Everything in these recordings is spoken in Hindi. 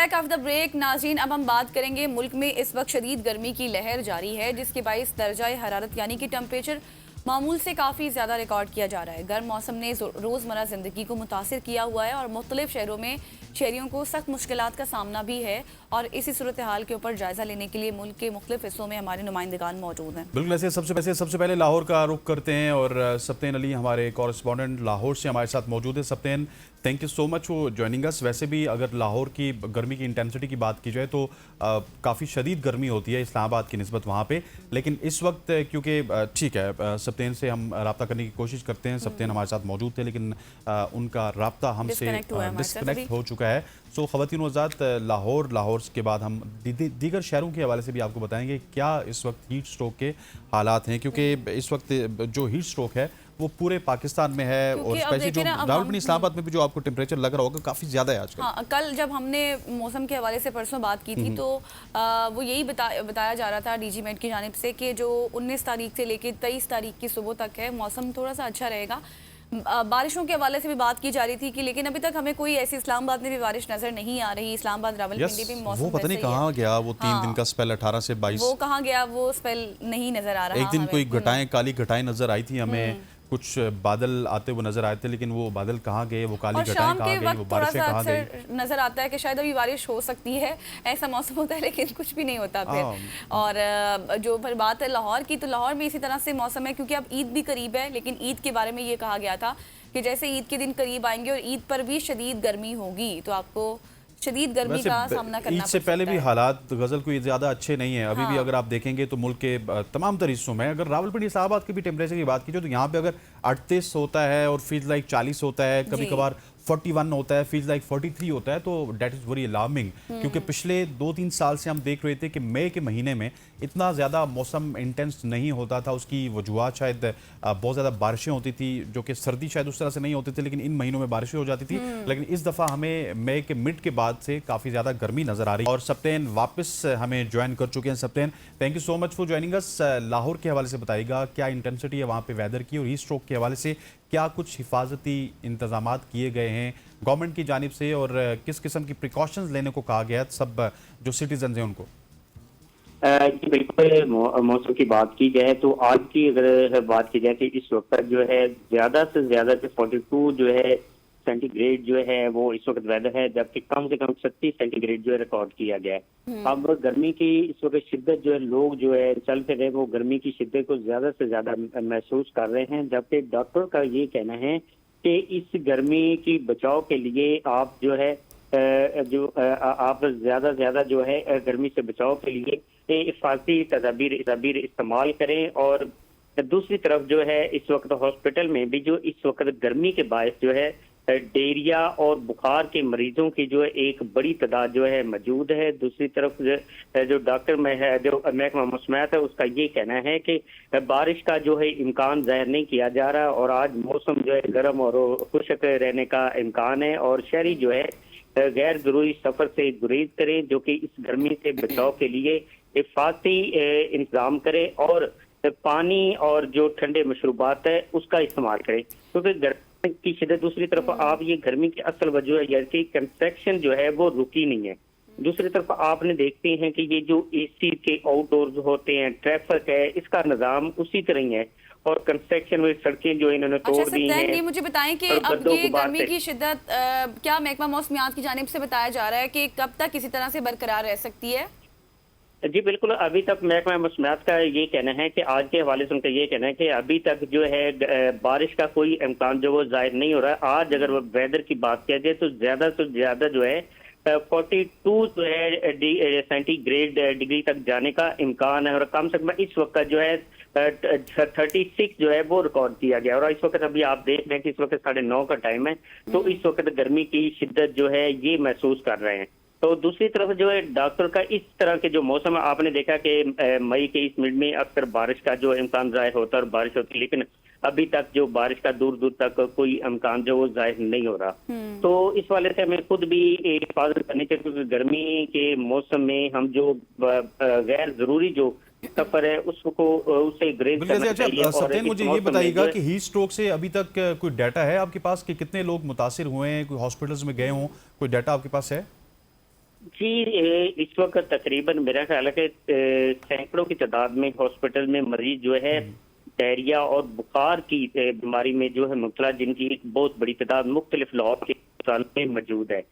बैक ऑफ द ब्रेक नाज़रीन, अब हम बात करेंगे मुल्क में इस वक्त शदीद गर्मी की लहर जारी है जिसके बाइस दर्जा हरारत यानी कि टेम्परेचर मामूल से काफ़ी ज़्यादा रिकॉर्ड किया जा रहा है। गर्म मौसम ने रोज़मर्रा ज़िंदगी को मुतासिर किया हुआ है और मुख्तलिफ शहरों में शहरियों को सख्त मुश्किलात का सामना भी है। और इसी सूरत हाल के ऊपर जायजा लेने के लिए मुल्क के मुख्तलिफ हिस्सों में हमारे नुमाइंदगान मौजूद हैं। बिल्कुल ऐसे सबसे पहले लाहौर का रुख करते हैं और सप्तेन अली हमारे कॉरेस्पॉन्डेंट लाहौर से हमारे साथ मौजूद है। सप्तेन, thank you so much for joining us. वैसे भी अगर लाहौर की गर्मी की इंटेंसिटी की बात की जाए तो काफ़ी शदीद गर्मी होती है इस्लामाबाद की निस्बत वहाँ पे, लेकिन इस वक्त क्योंकि ठीक है सप्तेन से हम रब्ता करने की कोशिश करते हैं। सप्तेन हमारे साथ मौजूद थे लेकिन उनका रब्ता हमसे डिस्कनेक्ट हो चुका है। सो ख़वातीन वज़ात लाहौर के बाद हम दीगर शहरों के हवाले से भी आपको बताएंगे क्या इस वक्त हीट स्ट्रोक के हालात हैं, क्योंकि इस वक्त जो हीट स्ट्रोक है वो पूरे पाकिस्तान में है और स्पेशली जो रावलपिंडी इस्लामाबाद में भी जो आपको टेम्परेचर लग रहा होगा काफ़ी ज़्यादा है आजकल। हाँ, कल जब हमने मौसम के हवाले से परसों बात की थी तो वो यही बताया जा रहा था डीजी मेट की जानिब से कि जो 19 तारीख से लेकर 23 तारीख की सुबह तक है मौसम थोड़ा सा अच्छा रहेगा। बारिशों के हवाले से भी बात की जा रही थी कि लेकिन अभी तक हमें कोई ऐसी इस्लामाबाद में भी बारिश नजर नहीं आ रही। इस्लामाबाद रावलपिंडी भी मौसम वो पता नहीं कहाँ गया वो 3 दिन का स्पेल 18 से 22 वो कहाँ गया, वो स्पेल नहीं नजर आ रहा। एक दिन कोई घटाएं काली घटाएं नजर आई थी हमें, कुछ बादल आते हुए नजर आए थे, लेकिन वो बादल कहाँ गए, वो काली घटाएं कहाँ गई, वो बारिशें कहाँ गई। नजर आता है कि शायद अभी बारिश हो सकती है, ऐसा मौसम होता है लेकिन कुछ भी नहीं होता फिर। और जो फिर बात है लाहौर की, तो लाहौर में इसी तरह से मौसम है क्योंकि अब ईद भी करीब है। लेकिन ईद के बारे में ये कहा गया था कि जैसे ईद के दिन करीब आएंगे और ईद पर भी शदीद गर्मी होगी, तो आपको शदीद गर्मी का सामना करना ईद से पहले भी हालात गजल कोई ज़्यादा अच्छे नहीं है। अभी भी अगर आप देखेंगे तो मुल्क के तमाम तर हिस्सों में, अगर रावलपिंडी इस्लामाबाद के भी टेम्परेचर की बात की जाए तो यहाँ पे अगर 38 होता है और फील्स लाइक 40 होता है, कभी कभार 41 होता है, फील्स लाइक 43 होता है, तो डेट इज़ वेरी अलार्मिंग। क्योंकि पिछले 2-3 साल से हम देख रहे थे कि मई के महीने में इतना ज़्यादा मौसम इंटेंस नहीं होता था। उसकी वजूहत शायद बहुत ज़्यादा बारिशें होती थी, जो कि सर्दी शायद उस तरह से नहीं होती थी, लेकिन इन महीनों में बारिशें हो जाती थी। लेकिन इस दफ़ा हमें मई के मिड के बाद से काफ़ी ज़्यादा गर्मी नज़र आ रही है। और सप्तेन वापस हमें ज्वाइन कर चुके हैं। सप्तेन, thank you so much for joining us. Lahore के हवाले से बताइएगा क्या इंटेंसिटी है वहाँ पे वेदर की, और हीट स्ट्रोक के हवाले से क्या कुछ हिफाजती इंतजाम किए गए हैं गवर्नमेंट की जानिब से, और किस किस्म की प्रिकॉशंस लेने को कहा गया है सब जो सिटीजन हैं उनको। जी बिल्कुल, मौसम की बात की जाए तो आज की अगर बात की जाए कि इस वक्त जो है ज्यादा से ज्यादा 42 जो है सेंटीग्रेड जो है वो इस वक्त वेदर है, जबकि कम से कम 36 सेंटीग्रेड जो है रिकॉर्ड किया गया है। अब गर्मी की इस वक्त शिद्दत जो है, लोग जो है चल फिर रहे वो गर्मी की शिद्दत को ज्यादा से ज्यादा महसूस कर रहे हैं। जबकि डॉक्टर का ये कहना है कि इस गर्मी की बचाव के लिए आप जो है आप ज्यादा से ज्यादा जो है गर्मी से बचाव के लिए हिफाजती तदाबीर इस्तेमाल करें। और दूसरी तरफ जो है इस वक्त हॉस्पिटल में भी जो इस वक्त गर्मी के बायस जो है डायरिया और बुखार के मरीजों की जो है एक बड़ी तादाद जो है मौजूद है। दूसरी तरफ जो डॉक्टर में है, जो महकमा मौसमियात है, उसका ये कहना है कि बारिश का जो है इम्कान जाहिर नहीं किया जा रहा और आज मौसम जो है गर्म और खुश्क रहने का इम्कान है। और शहरी जो है गैर जरूरी सफर से गुरेज करें, जो कि इस गर्मी से बचाव के लिए हिफाजती इंतजाम करें और पानी और जो ठंडे मशरूबात है उसका इस्तेमाल करें, क्योंकि गर्मी की शिद्दत। दूसरी तरफ आप ये गर्मी की असल वजह है यार कि कंस्ट्रक्शन जो है वो रुकी नहीं है। दूसरी तरफ आपने देखते हैं कि ये जो एसी के आउटडोर्स होते हैं, ट्रैफिक है, इसका निजाम उसी तरह ही है और कंस्ट्रक्शन में सड़कें जो इन्होंने तोड़ दी हैं। ये मुझे बताएं कि अब ये गर्मी की शिद्दत क्या महकमा मौसमियात की जानिब से बताया जा रहा है कि कब तक इसी तरह से बरकरार रह सकती है? जी बिल्कुल, अभी तक महकमा मौसमियात का ये कहना है कि आज के हवाले से उनका ये कहना है कि अभी तक जो है बारिश का कोई इम्कान जो वो जाहिर नहीं हो रहा है। आज अगर वेदर की बात किया जाए तो ज्यादा जो है 42 जो है सेंटीग्रेड डिग्री तक जाने का इम्कान है और कम से कम इस वक्त जो है 36 जो है वो रिकॉर्ड किया गया। और इस वक्त अभी आप देख रहे हैं कि इस वक्त 9:30 का टाइम है, तो इस वक्त गर्मी की शिद्दत जो है ये महसूस कर रहे हैं। तो दूसरी तरफ जो है डॉक्टर का इस तरह के जो मौसम आपने देखा कि मई के इस मिड में अक्सर बारिश का जो इम्कान जाहिर होता है और बारिश होती है, लेकिन अभी तक जो बारिश का दूर दूर तक कोई इम्कान जो वो जाहिर नहीं हो रहा। तो इस वाले से हमें खुद भी हिफाजत करनी चाहिए, क्योंकि गर्मी के मौसम में हम जो गैर जरूरी जो सफर है उससे ग्रेज करना चाहिए। सत्येन, मुझे ये बताइएगा कि हीट स्ट्रोक से अभी तक कोई डाटा है आपके पास कि कितने लोग मुतासिर हुए हैं, कोई हॉस्पिटल्स में गए हों, कोई डाटा आपके पास है? जी, इस वक्त तकरीबन मेरा ख्याल है कि सैकड़ों की तादाद में हॉस्पिटल में मरीज जो है डायरिया और बुखार की बीमारी में जो है मुब्तला, जिनकी एक बहुत बड़ी तादाद मुख्तलिफ लाहौर के अस्पताल में मौजूद है।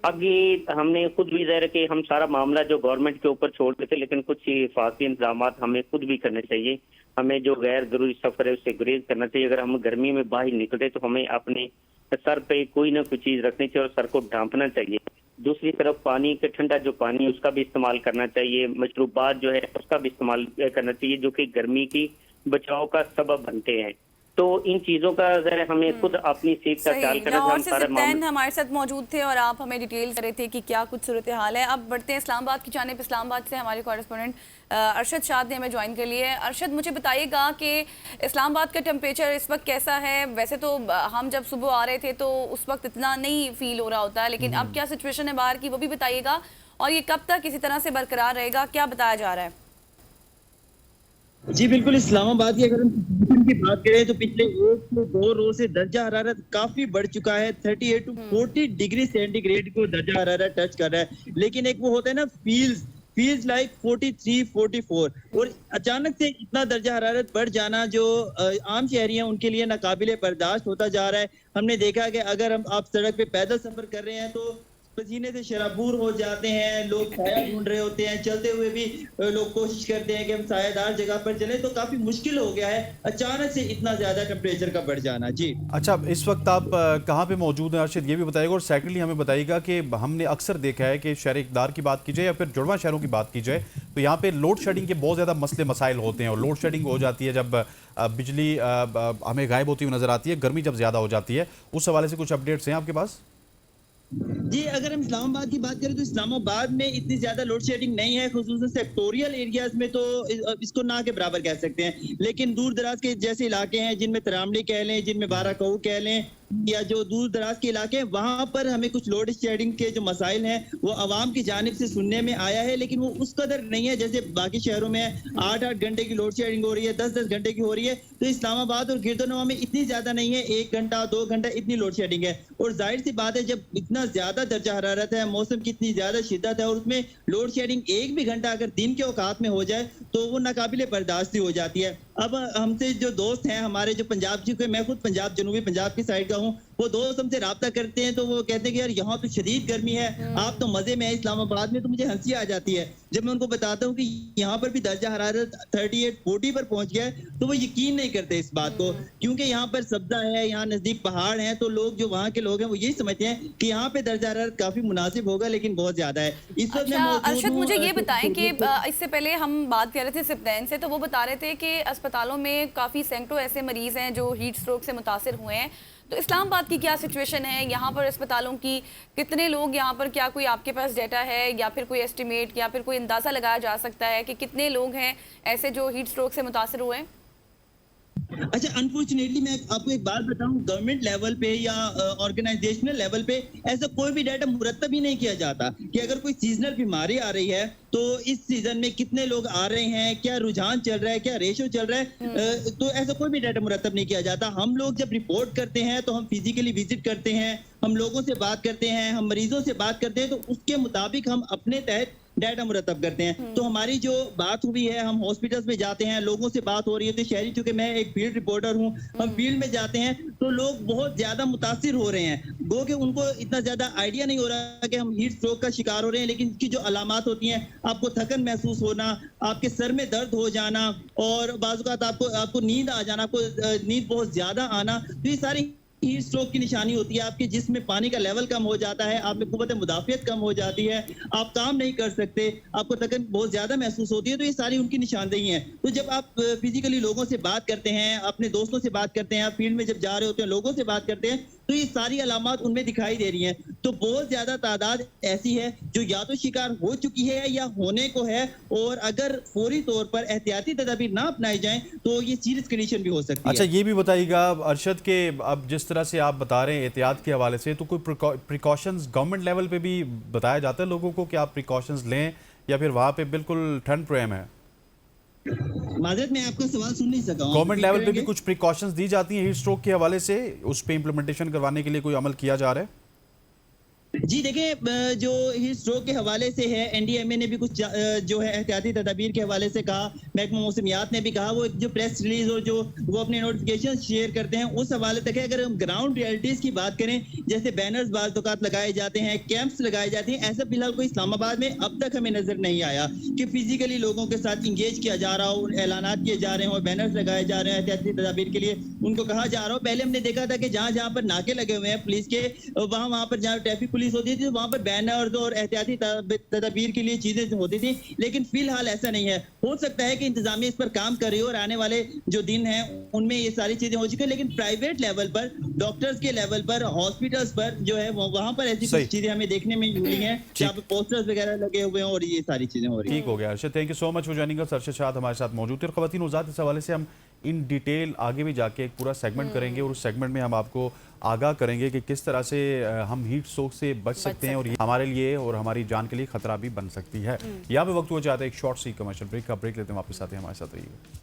अब ये हमने खुद भी ज़ाहिर है कि हम सारा मामला जो गवर्नमेंट के ऊपर छोड़ देते, लेकिन कुछ हिफाजती इंतजाम हमें खुद भी करने चाहिए। हमें जो गैर जरूरी सफर है उससे गुरेज करना चाहिए। अगर हम गर्मी में बाहर निकले तो हमें अपने सर पे कोई ना कोई चीज रखनी चाहिए और सर को ढांपना चाहिए। दूसरी तरफ पानी के ठंडा जो पानी है उसका भी इस्तेमाल करना चाहिए। मशरूबात जो है उसका भी इस्तेमाल करना चाहिए जो कि गर्मी की बचाव का सबब बनते हैं। तो इन चीजों का जरा हमें खुद अपनी सेहत का ख्याल करना लाहौर हम से सारा सिप्तान हमारे साथ मौजूद थे और आप हमें डिटेल कर रहे थे कि क्या कुछ सूरत हाल है। अब बढ़ते हैं इस्लामाबाद की जानिब। इस्लामाबाद से हमारे कॉरेस्पोंडेंट अरशद शाद ने हमें ज्वाइन कर लिया है। अरशद, मुझे बताइएगा कि इस्लामाबाद का टेम्परेचर इस वक्त कैसा है? वैसे तो हम जब सुबह आ रहे थे तो उस वक्त इतना नहीं फील हो रहा होता है, लेकिन अब क्या सिचुएशन है बाहर की, वो भी बताइएगा। और ये कब तक इसी तरह से बरकरार रहेगा, क्या बताया जा रहा है? जी बिल्कुल, इस्लामाबाद की अगर हम सिचुएशन की बात करें तो पिछले 1 से 2 रोज से दर्जा हरारत काफी बढ़ चुका है। 38 टू 40 डिग्री सेंटीग्रेड को दर्जा हरारत टच कर रहा है। लेकिन एक वो होता है ना, फील्स लाइक 43, 44, और अचानक से इतना दर्जा हरारत बढ़ जाना जो आम शहरी हैं उनके लिए नाकाबिले बर्दाश्त होता जा रहा है। हमने देखा कि अगर आप सड़क पे पैदल सफर कर रहे हैं तो पसीने से शराबूर हो जाते हैं, लोग साया ढूंढ रहे होते हैं, चलते हुए भी लोग कोशिश करते हैं कि हम सायादार जगह पर चले, तो काफी मुश्किल हो गया है अचानक से इतना ज्यादा टेम्परेचर का बढ़ जाना। जी अच्छा, इस वक्त आप कहाँ पे मौजूद हैं अर्शद, ये भी बताइएगा। और सेकेंडली हमें बताइएगा कि हमने अक्सर देखा है कि शहर इक़्तिदार की बात की जाए या फिर जुड़वा शहरों की बात की जाए तो यहाँ पे लोड शेडिंग के बहुत ज़्यादा मसले मसाइल होते हैं। और लोड शेडिंग हो जाती है जब बिजली हमें गायब होती हुई नज़र आती है, गर्मी जब ज़्यादा हो जाती है। उस हवाले से कुछ अपडेट्स हैं आपके पास? जी, अगर हम इस्लामाबाद की बात करें तो इस्लामाबाद में इतनी ज्यादा लोड शेडिंग नहीं है, खुसूसन सेक्टोरियल एरियाज में तो इसको ना के बराबर कह सकते हैं। लेकिन दूर दराज के जैसे इलाके हैं जिनमें तरामली कह लें, जिनमें बाराकऊ कह लें, या जो दूर दराज के इलाके हैं, वहां पर हमें कुछ लोड शेडिंग के जो मसाइल हैं वो आवाम की जानिब से सुनने में आया है। लेकिन वो उस कदर नहीं है जैसे बाकी शहरों में 8-8 घंटे की लोड शेडिंग हो रही है, 10-10 घंटे की हो रही है। तो इस्लामाबाद और गिरदोनवा में इतनी ज्यादा नहीं है, 1 घंटा 2 घंटा इतनी लोड शेडिंग है। और जाहिर सी बात है जब इतना ज्यादा दर्जा हरारत है, मौसम की इतनी ज्यादा शिद्दत है और उसमें लोड शेडिंग 1 भी घंटा अगर दिन के औकात में हो जाए तो वो नाकाबिले बर्दाश्त हो जाती है। अब हमसे जो दोस्त हैं हमारे जो पंजाब, क्योंकि मैं खुद पंजाब, जनूबी पंजाब की साइड का हूँ, वो दोस्त हमसे राब्ता करते हैं तो वो कहते हैं कि यार यहाँ तो शदीद गर्मी है, आप तो मजे में है इस्लामाबाद में। तो मुझे हंसी आ जाती है जब मैं उनको बताता हूँ कि यहाँ पर भी दर्जा हरारत 38-40 पर पहुंच गया है, तो वो यकीन नहीं करते इस बात को, क्योंकि यहाँ पर सब्जा है, यहाँ नजदीक पहाड़ है, तो लोग जो वहाँ के लोग हैं वो यही समझते हैं कि यहाँ पे दर्जा हरारत काफी मुनासिब होगा, लेकिन बहुत ज्यादा है इस वक्त। अच्छा अरशद, मुझे ये बताएं कि इससे पहले हम बात कर रहे थे सिप्तान से, तो वो बता रहे थे कि अस्पतालों में काफ़ी सैकड़ों ऐसे मरीज हैं जो हीट स्ट्रोक से मुतासिर हुए हैं। तो इस्लामाबाद की क्या सिचुएशन है यहाँ पर? अस्पतालों की कितने लोग यहाँ पर, क्या कोई आपके पास डेटा है या फिर कोई एस्टिमेट या फिर कोई अंदाज़ा लगाया जा सकता है कि कितने लोग हैं ऐसे जो हीट स्ट्रोक से मुतासिर हुए हैं? अच्छा, अनफॉर्चुनेटली मैं आपको एक बात बताऊं, गवर्नमेंट लेवल पे या ऑर्गेनाइजेशनल लेवल पे ऐसा कोई भी डाटा मुरत्तब ही नहीं किया जाता कि अगर कोई सीजनल बीमारी आ रही है तो इस सीजन में कितने लोग आ रहे हैं, क्या रुझान चल रहा है, क्या रेशो चल रहा है। तो ऐसा कोई भी डाटा मुरत्तब नहीं किया जाता। हम लोग जब रिपोर्ट करते हैं तो हम फिजिकली विजिट करते हैं, हम लोगों से बात करते हैं, हम मरीजों से बात करते हैं, तो उसके मुताबिक हम अपने तहत डाटा मुरतब करते हैं। तो हमारी जो बात हुई है, हम हॉस्पिटल्स में जाते हैं, लोगों से बात हो रही है, तो शहरी, चूंकि मैं एक फील्ड रिपोर्टर हूं, हम फील्ड में जाते हैं तो लोग बहुत ज्यादा मुतासिर हो रहे हैं, गो कि उनको इतना ज्यादा आइडिया नहीं हो रहा कि हम हीट स्ट्रोक का शिकार हो रहे हैं। लेकिन इसकी जो अलामात होती हैं, आपको थकन महसूस होना, आपके सर में दर्द हो जाना और बाज़-औक़ात आपको नींद आ जाना, आपको नींद बहुत ज्यादा आना, तो ये सारी हीट स्ट्रोक की निशानी होती है। आपके जिस्म में पानी का लेवल कम हो जाता है, आप में कुव्वत मुदाफियत कम हो जाती है, आप काम नहीं कर सकते, आपको थकन बहुत ज्यादा महसूस होती है। तो ये सारी उनकी निशानदेही है। तो जब आप फिजिकली लोगों से बात करते हैं, अपने दोस्तों से बात करते हैं, आप फील्ड में जब जा रहे होते हैं, लोगों से बात करते हैं, तो ये सारी अलामात उनमें दिखाई दे रही हैं। तो बहुत ज्यादा तादाद ऐसी है जो या तो शिकार हो चुकी है या होने को है, और अगर फौरी तौर पर एहतियाती तदाबीर ना अपनाई जाएं तो ये सीरियस कंडीशन भी हो सकती है। अच्छा, ये भी बताइएगा अरशद के अब जिस तरह से आप बता रहे हैं एहतियात के हवाले से, तो कोई प्रिकॉशंस गवर्नमेंट लेवल पे भी बताया जाता है लोगों को कि आप प्रिकॉशंस लें, या फिर वहाँ पे बिल्कुल ठंड प्रेम है? माजरत, मैं आपका सवाल सुन नहीं सका। गवर्नमेंट लेवल पे भी कुछ प्रिकॉशंस दी जाती हैं हीट स्ट्रोक के हवाले से, उस पे इम्प्लीमेंटेशन करवाने के लिए कोई अमल किया जा रहा है? जी देखिए, जो हीट स्ट्रोक के हवाले से है, एनडीएमए ने भी कुछ जो है एहतियाती तदाबीर के हवाले से कहा, महकमा मौसमियात ने भी कहा, वो जो प्रेस रिलीज और जो वो अपने नोटिफिकेशन शेयर करते हैं उस हवाले तक है। अगर हम ग्राउंड रियलिटीज की बात करें, जैसे बैनर्स बाज़ औक़ात लगाए जाते हैं, कैंप्स लगाए जाते हैं, ऐसा फिलहाल कोई इस्लामाबाद में अब तक हमें नजर नहीं आया कि फिजिकली लोगों के साथ इंगेज किया जा रहा हो, ऐलानात किए जा रहे हो, बैनर्स लगाए जा रहे हैं एहतियाती तदाबीर के लिए, उनको कहा जा रहा हो। पहले हमने देखा था कि जहां जहां पर नाके लगे हुए हैं पुलिस के, वहां पर जहां ट्रैफिक पुलिस होती थी वहां पर बैनर्स और एहतियाती तदाबीर के लिए चीजें होती थी, लेकिन फिलहाल ऐसा नहीं है। हो सकता है कि इंतजामिया इस पर काम कर रही हो और आने वाले जो दिन हैं उनमें ये सारी चीजें हो चुकी है, लेकिन प्राइवेट लेवल पर, डॉक्टर्स के लेवल पर, हॉस्पिटल्स पर जो है वहां पर ऐसी कुछ चीजें हमें देखने में मिली हैं जहाँ पे पोस्टर्स वगैरह लगे हुए हैं और ये सारी चीजें हो रही हैं। ठीक हो गया Arshad, thank you so much for joining us. Arshad शाद हमारे साथ मौजूद थे। और ख़वातीन उज़ात, इस हवाले से हम इन डिटेल आगे भी जाके एक पूरा सेगमेंट करेंगे और उस सेगमेंट में हम आपको आगाह करेंगे कि किस तरह से हम हीट स्ट्रोक से बच सकते हैं और ये हमारे लिए और हमारी जान के लिए खतरा भी बन सकती है। यहाँ पे वक्त हुआ चाहता है एक शॉर्ट सी कमर्शियल ब्रेक का। ब्रेक लेते हैं, वापस आते हैं, हमारे साथ रहिएगा।